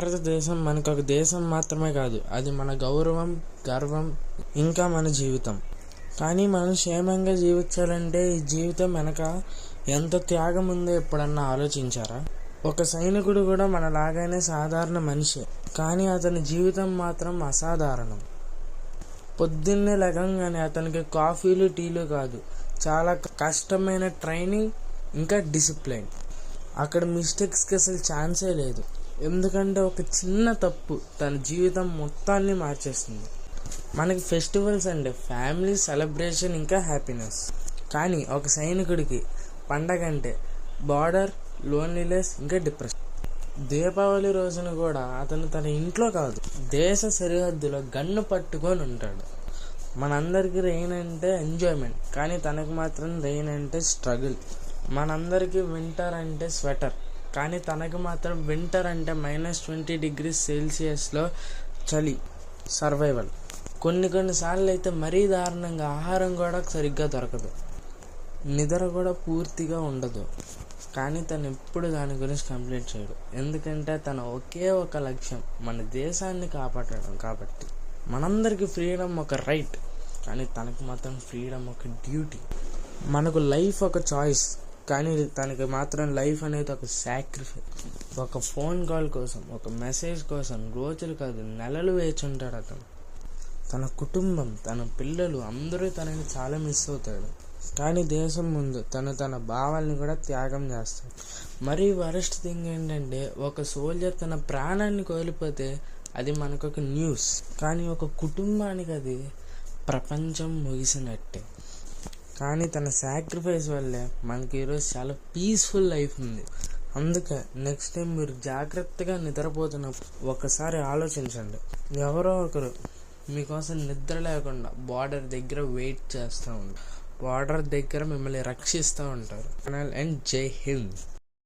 భారతదేశం మనకు ఒక దేశం మాత్రమే కాదు, అది మన గౌరవం, గర్వం, ఇంకా మన జీవితం. కానీ మనం క్షేమంగా జీవించాలంటే ఈ జీవితం వెనక ఎంత త్యాగం ఉందో ఎప్పుడన్నా ఆలోచించారా? ఒక సైనికుడు కూడా మనలాగానే సాధారణ మనిషే, కానీ అతని జీవితం మాత్రం అసాధారణం. పొద్దున్నే లెగంగానే అతనికి కాఫీలు, టీలు కాదు, చాలా కష్టమైన ట్రైనింగ్, ఇంకా డిసిప్లైన్. అక్కడ మిస్టేక్స్కి అసలు ఛాన్సే లేదు, ఎందుకంటే ఒక చిన్న తప్పు తన జీవితం మొత్తాన్ని మార్చేస్తుంది. మనకి ఫెస్టివల్స్ అంటే ఫ్యామిలీ సెలబ్రేషన్, ఇంకా హ్యాపీనెస్. కానీ ఒక సైనికుడికి పండగ అంటే బార్డర్, లోన్లీనెస్, ఇంకా డిప్రెషన్. దీపావళి రోజున కూడా అతను తన ఇంట్లో కాదు, దేశ సరిహద్దులో గన్ను పట్టుకొని ఉంటాడు. మనందరికీ రెయిన్ అంటే ఎంజాయ్మెంట్, కానీ తనకు మాత్రం రెయిన్ అంటే స్ట్రగుల్. మనందరికీ వింటర్ అంటే స్వెటర్, కానీ తనకు మాత్రం వింటర్ అంటే -20 degrees Celsiusలో చలి, సర్వైవల్. కొన్నిసార్లు అయితే మరీ దారుణంగా ఆహారం కూడా సరిగ్గా దొరకదు, నిద్ర కూడా పూర్తిగా ఉండదు. కానీ తను ఎప్పుడు దాని గురించి కంప్లైంట్ చేయడు, ఎందుకంటే తన ఒకే ఒక లక్ష్యం మన దేశాన్ని కాపాడడం. కాబట్టి మనందరికీ ఫ్రీడమ్ ఒక రైట్, కానీ తనకు మాత్రం ఫ్రీడమ్ ఒక డ్యూటీ. మనకు లైఫ్ ఒక చాయిస్, కానీ తనకి మాత్రం లైఫ్ అనేది ఒక సాక్రిఫైస్. ఒక ఫోన్ కాల్ కోసం, ఒక మెసేజ్ కోసం రోజులు కాదు నెలలు వేచి ఉంటాడు అతను. తన కుటుంబం, తన పిల్లలు అందరూ తనని చాలా మిస్ అవుతాడు. కానీ దేశం ముందు తన భావాల్ని కూడా త్యాగం చేస్తాడు. మరీ వరస్ట్ థింగ్ ఏంటంటే, ఒక సోల్జర్ తన ప్రాణాన్ని కోల్పోతే అది మనకొక న్యూస్, కానీ ఒక కుటుంబానికి అది ప్రపంచం ముగిసినట్టే. కానీ తన సాక్రిఫైస్ వల్లే మనకి ఈరోజు చాలా పీస్ఫుల్ లైఫ్ ఉంది. అందుకే నెక్స్ట్ టైం మీరు జాగ్రత్తగా నిద్రపోతున్నప్పుడు ఒకసారి ఆలోచించండి, ఎవరో ఒకరు మీకోసం నిద్ర లేకుండా బార్డర్ దగ్గర వెయిట్ చేస్తూ ఉంటారు, బార్డర్ దగ్గర మిమ్మల్ని రక్షిస్తూ ఉంటారు. అండ్ జై హింద్.